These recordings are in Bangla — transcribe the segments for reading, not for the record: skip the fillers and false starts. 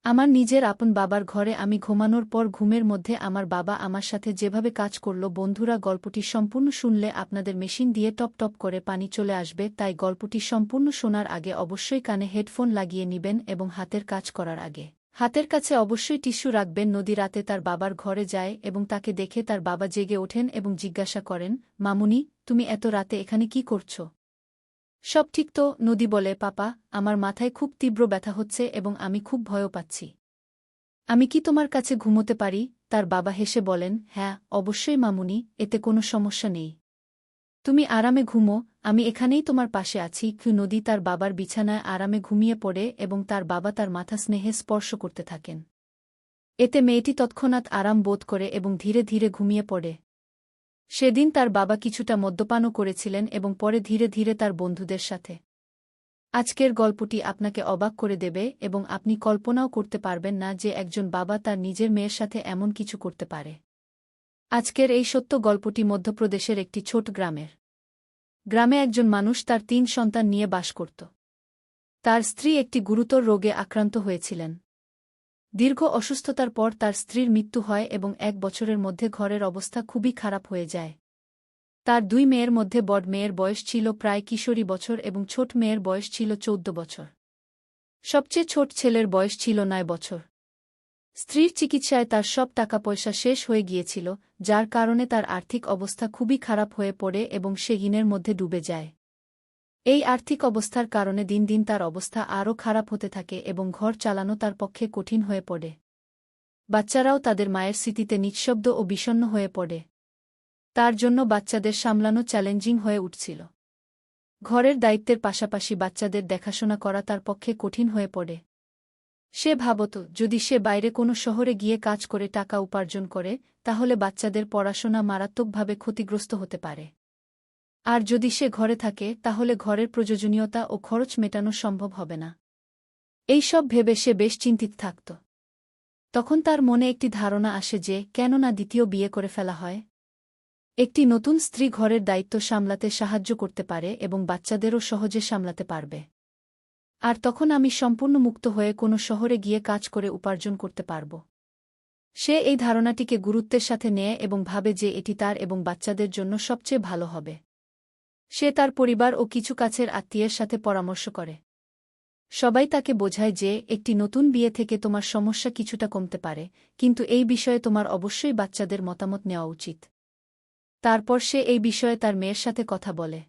আমার নিজের আপন বাবার ঘরে আমি ঘুমানোর পর ঘুমের মধ্যে আমার বাবা আমার সাথে যেভাবে কাজ করল। বন্ধুরা, গল্পটি সম্পূর্ণ শুনলে আপনাদের মেশিন দিয়ে টপ টপ করে পানি চলে আসবে, তাই গল্পটি সম্পূর্ণ শোনার আগে অবশ্যই কানে হেডফোন লাগিয়ে নিবেন এবং হাতের কাজ করার আগে হাতের কাছে অবশ্যই টিস্যু রাখবেন। নদী রাতে তার বাবার ঘরে যায় এবং তাকে দেখে তার বাবা জেগে ওঠেন এবং জিজ্ঞাসা করেন, মামুনি, তুমি এত রাতে এখানে কি করছ? সব ঠিক তো? নদী বলে, পাপা, আমার মাথায় খুব তীব্র ব্যথা হচ্ছে এবং আমি খুব ভয়ও পাচ্ছি। আমি কি তোমার কাছে ঘুমোতে পারি? তার বাবা হেসে বলেন, হ্যাঁ, অবশ্যই মামুনি, এতে কোনো সমস্যা নেই। তুমি আরামে ঘুমো, আমি এখানেই তোমার পাশে আছি। নদী তার বাবার বিছানায় আরামে ঘুমিয়ে পড়ে এবং তার বাবা তার মাথা স্নেহে স্পর্শ করতে থাকেন। এতে মেয়েটি তৎক্ষণাৎ আরাম বোধ করে এবং ধীরে ধীরে ঘুমিয়ে পড়ে। সেদিন তার বাবা কিছুটা মদ্যপানও করেছিলেন এবং পরে ধীরে ধীরে তার বন্ধুদের সাথে। আজকের গল্পটি আপনাকে অবাক করে দেবে এবং আপনি কল্পনাও করতে পারবেন না যে একজন বাবা তার নিজের মেয়ের সাথে এমন কিছু করতে পারে। আজকের এই সত্য গল্পটি মধ্যপ্রদেশের একটি ছোট গ্রামের। গ্রামে একজন মানুষ তার ৩ সন্তান নিয়ে বাস করত। তার স্ত্রী একটি গুরুতর রোগে আক্রান্ত হয়েছিলেন। দীর্ঘ অসুস্থতার পর তার স্ত্রীর মৃত্যু হয় এবং ১ বছরের মধ্যে ঘরের অবস্থা খুবই খারাপ হয়ে যায়। তার ২ মেয়ের মধ্যে বড় মেয়ের বয়স ছিল প্রায় কিশোরী বছর এবং ছোট মেয়ের বয়স ছিল ১৪ বছর। সবচেয়ে ছোট ছেলের বয়স ছিল ৯ বছর। স্ত্রীর চিকিৎসায় তার সব টাকা পয়সা শেষ হয়ে গিয়েছিল, যার কারণে তার আর্থিক অবস্থা খুবই খারাপ হয়ে পড়ে এবং সে ঋণের মধ্যে ডুবে যায়। এই আর্থিক অবস্থার কারণে দিন দিন তার অবস্থা আরও খারাপ হতে থাকে এবং ঘর চালানো তার পক্ষে কঠিন হয়ে পড়ে। বাচ্চারাও তাদের মায়ের স্মৃতিতে নিঃশব্দ ও বিষণ্ণ হয়ে পড়ে। তার জন্য বাচ্চাদের সামলানো চ্যালেঞ্জিং হয়ে উঠছিল। ঘরের দায়িত্বের পাশাপাশি বাচ্চাদের দেখাশোনা করা তার পক্ষে কঠিন হয়ে পড়ে। সে ভাবত, যদি সে বাইরে কোনো শহরে গিয়ে কাজ করে টাকা উপার্জন করে, তাহলে বাচ্চাদের পড়াশোনা মারাত্মকভাবে ক্ষতিগ্রস্ত হতে পারে। আর যদি সে ঘরে থাকে, তাহলে ঘরের প্রয়োজনীয়তা ও খরচ মেটানো সম্ভব হবে না। এই সব ভেবে সে বেশ চিন্তিত থাকত। তখন তার মনে একটি ধারণা আসে যে, কেন না দ্বিতীয় বিয়ে করে ফেলা হয়? একটি নতুন স্ত্রী ঘরের দায়িত্ব সামলাতে সাহায্য করতে পারে এবং বাচ্চাদেরও সহজে সামলাতে পারবে। আর তখন আমি সম্পূর্ণ মুক্ত হয়ে কোনো শহরে গিয়ে কাজ করে উপার্জন করতে পারব। সে এই ধারণাটিকে গুরুত্বের সাথে নেয় এবং ভাবে যে এটি তার এবং বাচ্চাদের জন্য সবচেয়ে ভালো হবে। সে তার পরিবার ও কিছু কাছের আত্মীয়ের সাথে পরামর্শ করে। সবাই তাকে বোঝায় যে একটি নতুন বিয়ে থেকে তোমার সমস্যা কিছুটা কমতে পারে, কিন্তু এই বিষয়ে তোমার অবশ্যই বাচ্চাদের মতামত নেওয়া উচিত। তারপর সে এই বিষয়ে তার মেয়ের সাথে কথা বলে।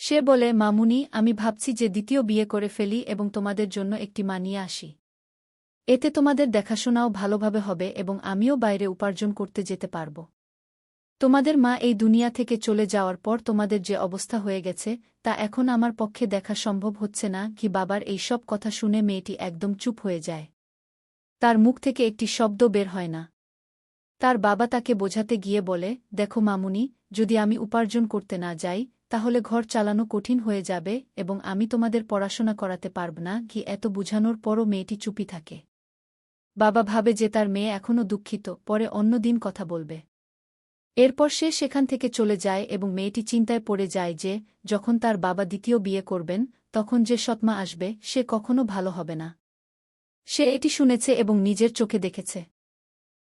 সে বলে, মামুনি, আমি ভাবছি যে দ্বিতীয় বিয়ে করে ফেলি এবং তোমাদের জন্য একটি মা নিয়ে আসি। এতে তোমাদের দেখাশোনাও ভালোভাবে হবে এবং আমিও বাইরে উপার্জন করতে যেতে পারব। তোমাদের মা এই দুনিয়া থেকে চলে যাওয়ার পর তোমাদের যে অবস্থা হয়ে গেছে, তা এখন আমার পক্ষে দেখা সম্ভব হচ্ছে না। বাবার এই সব কথা শুনে মেয়েটি একদম চুপ হয়ে যায়। তার মুখ থেকে একটি শব্দ বের হয় না। তার বাবা তাকে বোঝাতে গিয়ে বলে, দেখো মামুনি, যদি আমি উপার্জন করতে না যাই, তাহলে ঘর চালানো কঠিন হয়ে যাবে এবং আমি তোমাদের পড়াশোনা করাতে পারব না। এত বুঝানোর পরও মেয়েটি চুপই থাকে। বাবা ভাবে যে তার মেয়ে এখনও দুঃখিত, পরে অন্য দিন কথা বলবে। এরপর সে সেখান থেকে চলে যায় এবং মেয়েটি চিন্তায় পড়ে যায় যে, যখন তার বাবা দ্বিতীয় বিয়ে করবেন, তখন যে সৎমা আসবে, সে কখনো ভালো হবে না। সে এটি শুনেছে এবং নিজের চোখে দেখেছে।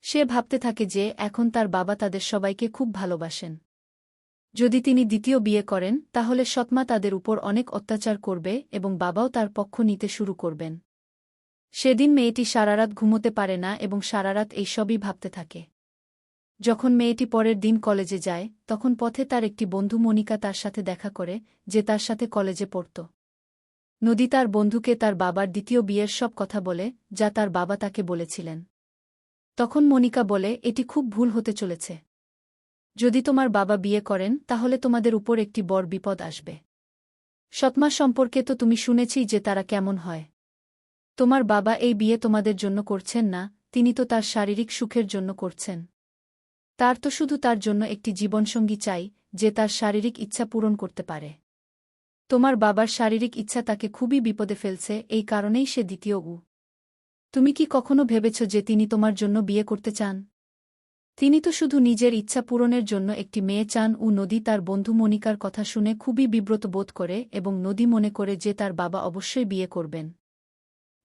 সে ভাবতে থাকে যে এখন তার বাবা তাদের সবাইকে খুব ভালোবাসেন। যদি তিনি দ্বিতীয় বিয়ে করেন, তাহলে সৎমা তাদের উপর অনেক অত্যাচার করবে এবং বাবাও তার পক্ষ নিতে শুরু করবেন। সেদিন মেয়েটি সারারাত ঘুমোতে পারে না এবং সারারাত এইসবই ভাবতে থাকে। যখন মেয়েটি পরের দিন কলেজে যায়, তখন পথে তার একটি বন্ধু মনিকা তার সাথে দেখা করে, যে তার সাথে কলেজে পড়ত। নদী তার বন্ধুকে তার বাবার দ্বিতীয় বিয়ের সব কথা বলে, যা তার বাবা তাকে বলেছিলেন। তখন মনিকা বলে, এটি খুব ভুল হতে চলেছে। যদি তোমার বাবা বিয়ে করেন, তাহলে তোমাদের উপর একটি বড় বিপদ আসবে। সৎমা সম্পর্কে তো তুমি শুনেছি যে তারা কেমন হয়। তোমার বাবা এই বিয়ে তোমাদের জন্য করছেন না, তিনি তো তার শারীরিক সুখের জন্য করছেন। তার তো শুধু তার জন্য একটি জীবনসঙ্গী চাই, যে তার শারীরিক ইচ্ছা পূরণ করতে পারে। তোমার বাবার শারীরিক ইচ্ছা তাকে খুবই বিপদে ফেলছে, এই কারণেই সে দ্বিতীয় তুমি কি কখনো ভেবেছ যে তিনি তোমার জন্য বিয়ে করতে চান? তিনি তো শুধু নিজের ইচ্ছা পূরণের জন্য একটি মেয়ে চান। নদী তার বন্ধু মনিকার কথা শুনে খুবই বিব্রত বোধ করে এবং নদী মনে করে যে তার বাবা অবশ্যই বিয়ে করবেন।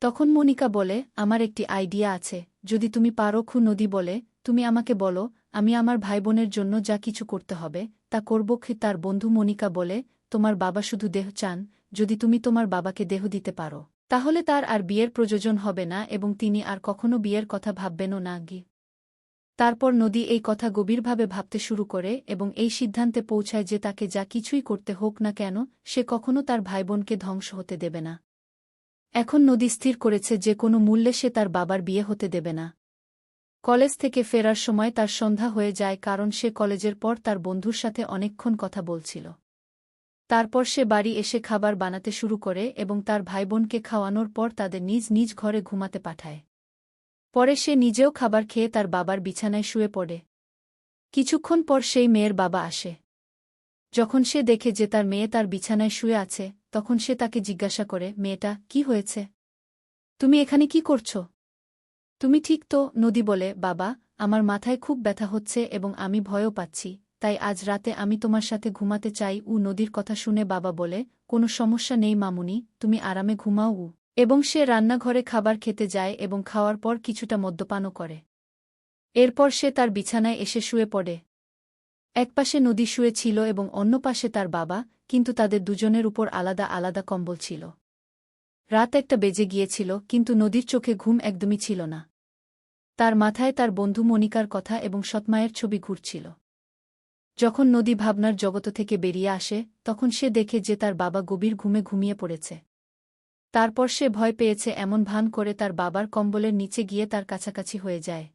তখন মনিকা বলে, আমার একটি আইডিয়া আছে, যদি তুমি পারো। নদী বলে, তুমি আমাকে বলো, আমি আমার ভাইবোনের জন্য যা কিছু করতে হবে তা করব। তার বন্ধু মনিকা বলে, তোমার বাবা শুধু দেহ চান, যদি তুমি তোমার বাবাকে দেহ দিতে পারো তাহলে তার আর বিয়ের প্রয়োজন হবে না এবং তিনি আর কখনো বিয়ের কথা ভাববেনও না। তারপর নদী এই কথা গভীরভাবে ভাবতে শুরু করে এবং এই সিদ্ধান্তে পৌঁছায় যে তাকে যা কিছুই করতে হোক না কেন সে কখনো তার ভাইবোনকে ধ্বংস হতে দেবে না। এখন নদী স্থির করেছে যে কোনো মূল্যে সে তার বাবার বিয়ে হতে দেবে না। কলেজ থেকে ফেরার সময় তার সন্ধ্যা হয়ে যায় কারণ সে কলেজের পর তার বন্ধুর সাথে অনেকক্ষণ কথা বলছিল। তারপর সে বাড়ি এসে খাবার বানাতে শুরু করে এবং তার ভাইবোনকে খাওয়ানোর পর তাদের নিজ নিজ ঘরে ঘুমাতে পাঠায়। পরে সে নিজেও খাবার খেয়ে তার বাবার বিছানায় শুয়ে পড়ে। কিছুক্ষণ পর সেই মেয়ের বাবা আসে। যখন সে দেখে যে তার মেয়ে তার বিছানায় শুয়ে আছে তখন সে তাকে জিজ্ঞাসা করে, মেয়েটা, কি হয়েছে? তুমি এখানে কি করছ? তুমি ঠিক তো? নদী বলে, বাবা, আমার মাথায় খুব ব্যথা হচ্ছে এবং আমি ভয়ও পাচ্ছি, তাই আজ রাতে আমি তোমার সাথে ঘুমাতে চাই। নদীর কথা শুনে বাবা বলে, কোনো সমস্যা নেই মামুনি, তুমি আরামে ঘুমাও। এবং সে রান্নাঘরে খাবার খেতে যায় এবং খাওয়ার পর কিছুটা মদ্যপানও করে। এরপর সে তার বিছানায় এসে শুয়ে পড়ে। একপাশে নদী শুয়ে ছিল এবং অন্য পাশে তার বাবা, কিন্তু তাদের দুজনের উপর আলাদা আলাদা কম্বল ছিল। রাত 1টা বেজে গিয়েছিল কিন্তু নদীর চোখে ঘুম একদমই ছিল না। তার মাথায় তার বন্ধু মনিকার কথা এবং সৎমায়ের ছবি ঘুরছিল। যখন নদী ভাবনার জগত থেকে বেরিয়ে আসে তখন সে দেখে যে তার বাবা গভীর ঘুমে ঘুমিয়ে পড়েছে। তারপর সে ভয় পেয়েছে এমন ভান করে তার বাবার কম্বলের নিচে গিয়ে তার কাছাকাছি হয়ে যায়।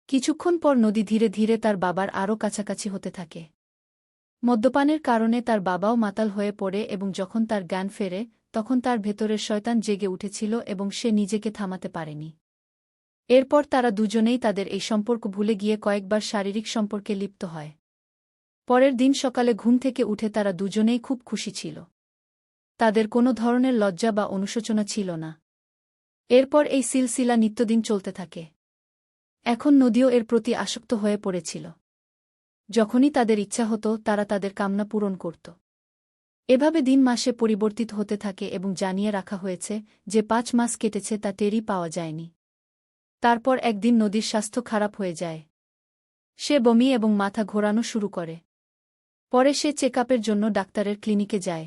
কিছুক্ষণ পর নদী ধীরে ধীরে তার বাবার আরও কাছাকাছি হতে থাকে। মদ্যপানের কারণে তার বাবাও মাতাল হয়ে পড়ে এবং যখন তার জ্ঞান ফেরে তখন তার ভেতরের শয়তান জেগে উঠেছিল এবং সে নিজেকে থামাতে পারেনি। এরপর তারা দুজনেই তাদের এই সম্পর্ক ভুলে গিয়ে কয়েকবার শারীরিক সম্পর্কে লিপ্ত হয়। পরের দিন সকালে ঘুম থেকে উঠে তারা দুজনেই খুব খুশি ছিল। তাদের কোনো ধরনের লজ্জা বা অনুশোচনা ছিল না। এরপর এই সিলসিলা নিত্যদিন চলতে থাকে। এখন নদীও এর প্রতি আসক্ত হয়ে পড়েছিল। যখনই তাদের ইচ্ছা হতো তারা তাদের কামনা পূরণ করত। এভাবে দিন মাসে পরিবর্তিত হতে থাকে এবং জানিয়ে রাখা হয়েছে যে 5 মাস কেটেছে তা টেরই পাওয়া যায়নি। তারপর একদিন নদীর স্বাস্থ্য খারাপ হয়ে যায়। সে বমি এবং মাথা ঘোরানো শুরু করে। পরে সে চেকআপের জন্য ডাক্তারের ক্লিনিকে যায়।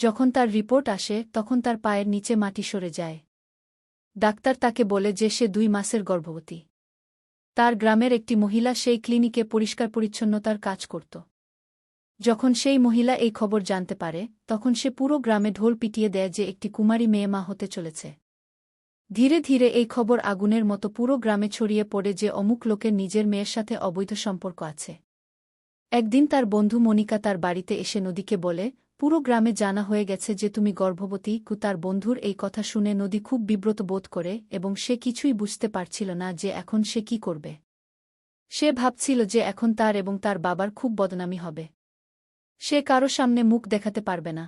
যখন তার রিপোর্ট আসে তখন তার পায়ের নিচে মাটি সরে যায়। ডাক্তার তাকে বলে যে সে 2 মাসের গর্ভবতী। তার গ্রামের একটি মহিলা সেই ক্লিনিকে পরিষ্কার পরিচ্ছন্নতার কাজ করত। যখন সেই মহিলা এই খবর জানতে পারে তখন সে পুরো গ্রামে ঢোল পিটিয়ে দেয় যে একটি কুমারী মেয়ে মা হতে চলেছে। ধীরে ধীরে এই খবর আগুনের মতো পুরো গ্রামে ছড়িয়ে পড়ে যে অমুক লোকের নিজের মেয়ের সাথে অবৈধ সম্পর্ক আছে। একদিন তার বন্ধু মনিকা তার বাড়িতে এসে নদীকে বলে, পুরো গ্রামে জানা হয়ে গেছে যে তুমি গর্ভবতী। তার বন্ধুর এই কথা শুনে নদী খুব বিব্রত বোধ করে এবং সে কিছুই বুঝতে পারছিল না যে এখন সে কি করবে। সে ভাবছিল যে এখন তার এবং তার বাবার খুব বদনামি হবে। সে কারো সামনে মুখ দেখাতে পারবে না।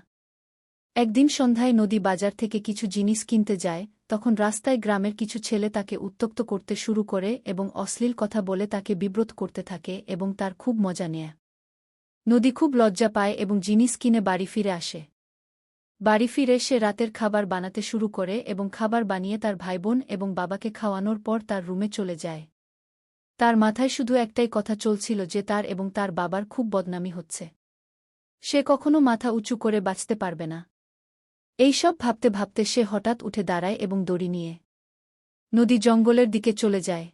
একদিন সন্ধ্যায় নদী বাজার থেকে কিছু জিনিস কিনতে যায়, তখন রাস্তায় গ্রামের কিছু ছেলে তাকে উত্ত্যক্ত করতে শুরু করে এবং অশ্লীল কথা বলে তাকে বিব্রত করতে থাকে এবং তার খুব মজা নেয়। নদী খুব লজ্জা পায় এবং জিনিস কিনে বাড়ি ফিরে আসে। বাড়ি ফিরে সে রাতের খাবার বানাতে শুরু করে এবং খাবার বানিয়ে তার ভাইবোন এবং বাবাকে খাওয়ানোর পর তার রুমে চলে যায়। তার মাথায় শুধু একটাই কথা চলছিল যে তার এবং তার বাবার খুব বদনামি হচ্ছে। সে কখনো মাথা উঁচু করে বাঁচতে পারবে না। এইসব ভাবতে ভাবতে সে হঠাৎ উঠে দাঁড়ায় এবং দড়ি নিয়ে নদী জঙ্গলের দিকে চলে যায়।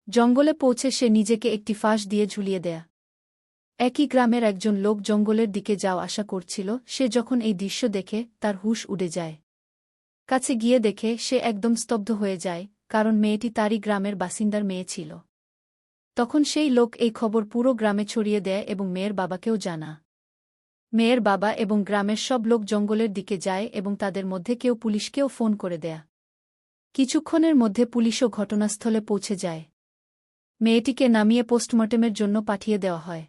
জঙ্গলে পৌঁছে সে নিজেকে একটি ফাঁস দিয়ে ঝুলিয়ে দেয়। একই গ্রামের একজন লোক জঙ্গলের দিকে যাওয়া আসা করছিল। সে যখন এই দৃশ্য দেখে তার হুঁশ উড়ে যায়। কাছে গিয়ে দেখে সে একদম স্তব্ধ হয়ে যায়, কারণ মেয়েটি তারই গ্রামের বাসিন্দার মেয়ে ছিল। তখন সেই লোক এই খবর পুরো গ্রামে ছড়িয়ে দেয় এবং মেয়ের বাবাকেও জানা। মেয়ের বাবা এবং গ্রামের সব লোক জঙ্গলের দিকে যায় এবং তাদের মধ্যে কেউ পুলিশকেও ফোন করে দেয়। কিছুক্ষণের মধ্যে পুলিশও ঘটনাস্থলে পৌঁছে যায়। মেয়েটিকে নামিয়ে পোস্টমর্টেমের জন্য পাঠিয়ে দেওয়া হয়।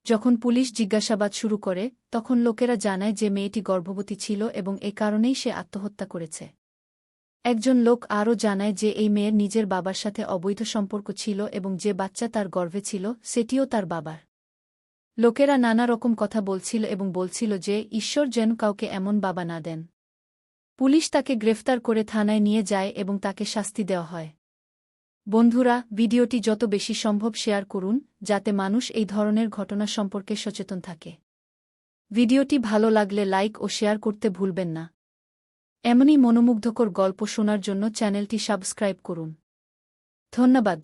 যখন পুলিশ জিজ্ঞাসাবাদ শুরু করে তখন লোকেরা জানায় যে মেয়েটি গর্ভবতী ছিল এবং এ কারণেই সে আত্মহত্যা করেছে। একজন লোক আরও জানায় যে এই মেয়ের নিজের বাবার সাথে অবৈধ সম্পর্ক ছিল এবং যে বাচ্চা তার গর্ভে ছিল সেটিও তার বাবার। লোকেরা নানা রকম কথা বলছিল এবং বলছিল যে ঈশ্বর যেন কাউকে এমন বাবা না দেন। পুলিশ তাকে গ্রেফতার করে থানায় নিয়ে যায় এবং তাকে শাস্তি দেওয়া হয়। বন্ধুরা, ভিডিওটি যত বেশি সম্ভব শেয়ার করুন, যাতে মানুষ এই ধরনের ঘটনা সম্পর্কে সচেতন থাকে। ভিডিওটি ভালো লাগলে লাইক ও শেয়ার করতে ভুলবেন না। এমনই মনোমুগ্ধকর গল্প শোনার জন্য চ্যানেলটি সাবস্ক্রাইব করুন। ধন্যবাদ।